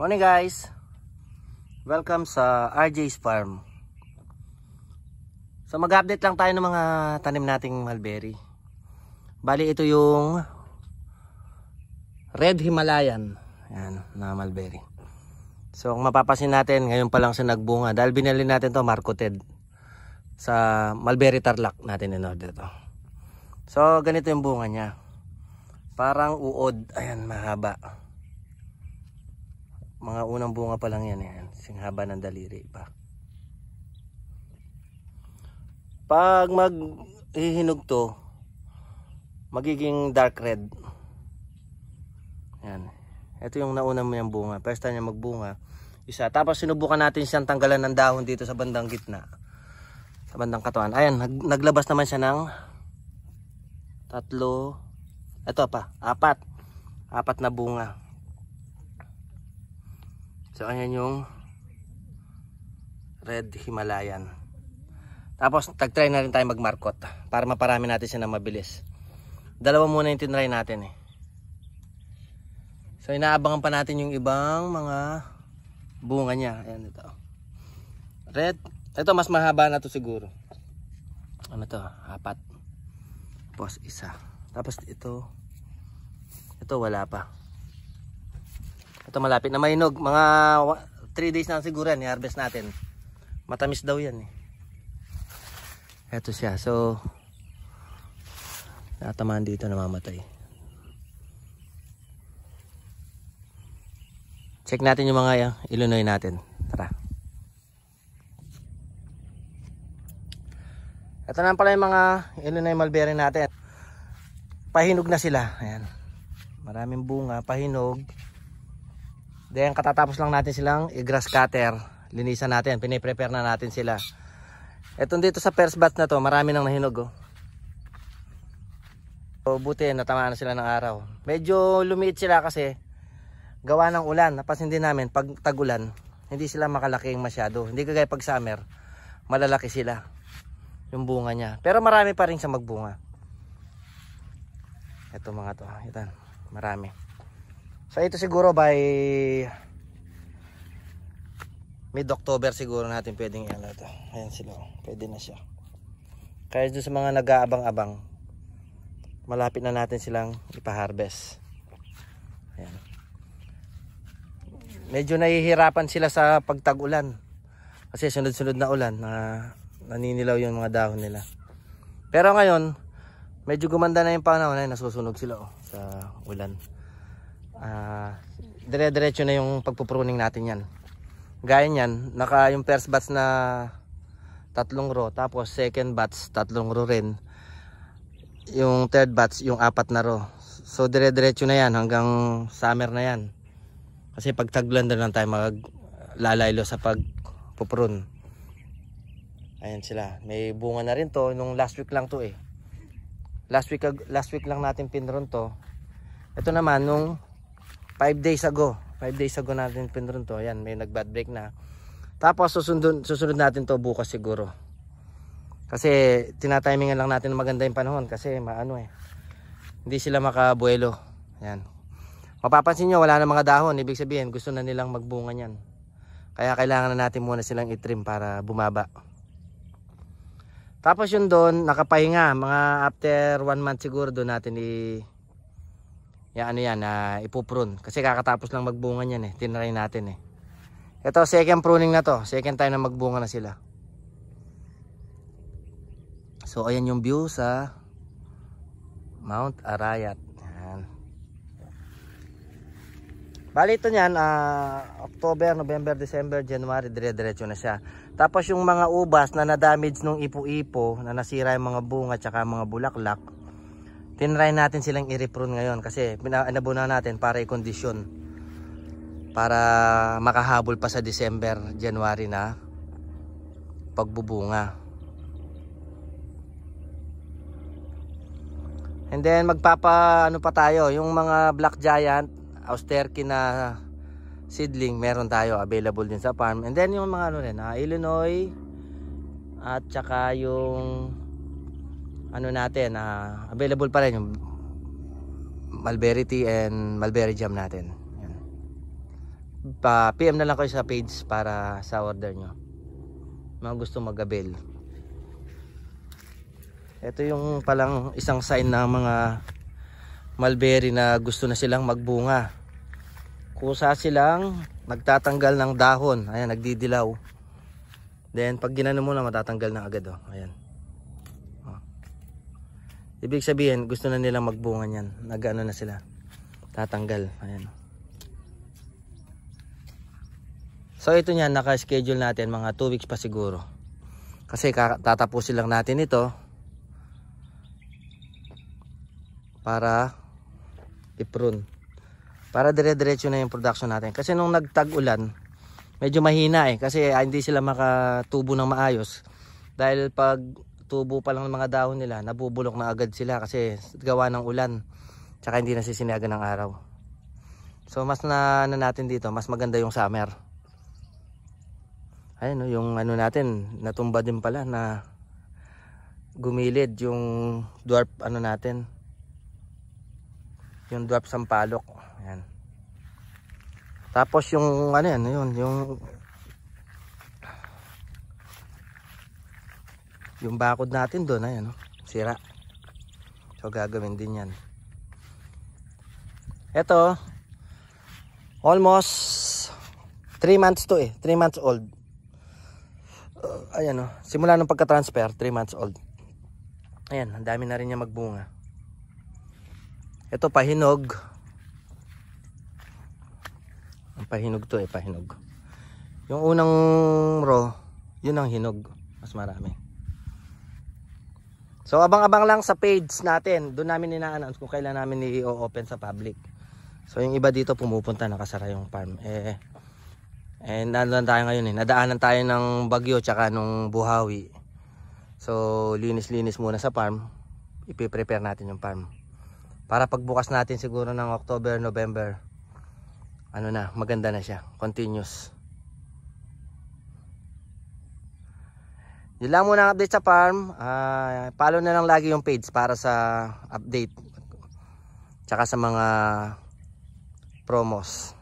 Morning guys, welcome sa RJ's Farm. So mag-update lang tayo ng mga tanim nating mulberry. Bali ito yung Red Himalayan. Yan, na mulberry. So kung mapapansin natin, ngayon pa lang siya nagbunga. Dahil binili natin to marketed sa Mulberry Tarlac natin in order to. So ganito yung bunga niya. Parang uod, ayan, mahaba. Mga unang bunga pa lang yan, yan. Singhaba ng daliri pa. Pag maghihinog to, magiging dark red. Yan. Ito yung nauna mo yung bunga. First time niya magbunga. Isa. Tapos sinubukan natin siyang tanggalan ng dahon dito sa bandang gitna. Sa bandang katawan. Ayan, naglabas naman siya ng tatlo. Ito pa, apat na bunga. So ayan yung Red Himalayan. Tapos tag-try na rin tayo magmarkot para maparami natin siya na mabilis. Dalawa muna yung tinry natin eh. So inaabangan pa natin yung ibang mga bunga niya. Ayan ito. Red. Ito mas mahaba na to siguro. Ano to? 4. Tapos isa. Tapos ito wala pa. Ito malapit na mahinog. Mga 3 days na siguro yan. I-harvest natin. Matamis daw yan eh. Ito siya. So natamaan dito, namamatay. Check natin yung mga Illinois natin. Tara. Ito na pala yung mga Illinois mulberry natin. Pahinog na sila. Ayan. Maraming bunga. Pahinog. Then katatapos lang natin silang i-grass cutter. Linisan natin. Piniprepare na natin sila. Etong dito sa first batch na to, marami nang nahinog oh. So, buti natamaan na sila ng araw. Medyo lumiit sila kasi gawa ng ulan. Napansin din namin pag tag-ulan, hindi sila makalaking masyado. Hindi kagaya pag summer, malalaki sila yung bunga niya. Pero marami pa rin siya magbunga. Ito mga to, ito, marami. So ito siguro by mid-October siguro natin pwedeng yan ito. Ayan sila, pwede na siya. Kaya doon sa mga nag-aabang-abang, malapit na natin silang ipa-harvest. Ayan. Medyo nahihirapan sila sa pagtag-ulan. Kasi sunod-sunod na ulan na naninilaw yung mga dahon nila. Pero ngayon, medyo gumanda na yung panahon na nasusunog sila oh, sa ulan. Dire-diretso na yung pagpupruning natin yan. Gaya nyan, yung first batch na 3 row, tapos second batch 3 row rin, yung third batch yung 4 na row. So dire-diretso na yan hanggang summer na yan, kasi pag taglan na lang tayo maglalaylo sa pagpuprune. Ayan sila, may bunga na rin to. Nung last week lang to eh, last week lang natin pinrun to. Ito naman nung 5 days ago natin pinrun to. Ayan, may nag-bad break na. Tapos susunod natin to bukas siguro. Kasi tinatimingan lang natin na maganda yung panahon. Kasi hindi sila makabuelo. Ayan. Mapapansin nyo, wala na mga dahon. Ibig sabihin, gusto na nilang magbunga niyan. Kaya kailangan na natin muna silang itrim para bumaba. Tapos yun doon, nakapahinga. Mga after 1 month siguro doon natin ipuprune. Kasi kakatapos lang magbunga niyan eh. Tinry natin eh. Ito second pruning na to. Second time na magbunga na sila. So ayan yung view sa Mount Arayat. Ayan. Bali ito niyan, October, November, December, January, dire-diretso na siya. Tapos yung mga ubas na na-damage nung ipo-ipo, na nasira yung mga bunga tsaka mga bulaklak, tinry natin silang i-reprune ngayon kasi inabunan natin para i-condition para makahabol pa sa December, January na pagbubunga. And then magpapa pa tayo, yung mga Black Giant, Austerky na seedling, meron tayo available din sa farm. And then yung mga Illinois at saka yung natin, available pa rin yung Mulberry Tea and Mulberry Jam natin. Yan. PM na lang kayo sa page para sa order nyo, mga gusto mag-avail. Ito yung palang isang sign ng mga mulberry na gusto na silang magbunga. Kusa silang nagtatanggal ng dahon. Ayan, nagdidilaw. Then pag ginano mo na, matatanggal na agad. Oh. Ayan. Oh. Ibig sabihin gusto na nilang magbunga niyan. Nag-ano na sila, tatanggal. Ayan. So ito niyan, naka-schedule natin mga 2 weeks pa siguro. Kasi tatapusin lang natin ito para i-prune. Para dire-diretso na yung production natin. Kasi nung nagtag-ulan, medyo mahina eh. Kasi hindi sila makatubo ng maayos. Dahil pag tubo pa lang ng mga dahon nila, nabubulok na agad sila kasi gawa ng ulan. Tsaka hindi nasisinagan ng araw. So mas na natin dito, mas maganda yung summer. Ayun, yung ano natin, natumba din pala na gumilid yung dwarf ano natin. Yung dwarf sampalok. Ayan. Tapos yung ano yan, yung bakod natin doon, ayan, sira. So gagawin din yan. Ito, almost 3 months to 3 months old. Ayan simula nung pagka-transfer, 3 months old. Ayan, ang dami na rin niya magbunga. Ito pahinog. Ang pahinog to pahinog. Yung unang row, yun ang hinog. Mas marami. So abang-abang lang sa page natin. Doon namin ina-announce kung kailan namin i-open sa public. So yung iba dito pumupunta, nakasara yung farm. Nandun tayo ngayon nadaanan tayo ng bagyo tsaka nung buhawi. So linis-linis muna sa farm. Ipi-prepare natin yung farm. Para pagbukas natin siguro ng October, November, ano na, maganda na siya. Continuous. Yun lang muna ang update sa farm. Follow na lang lagi yung page para sa update. Tsaka sa mga promos.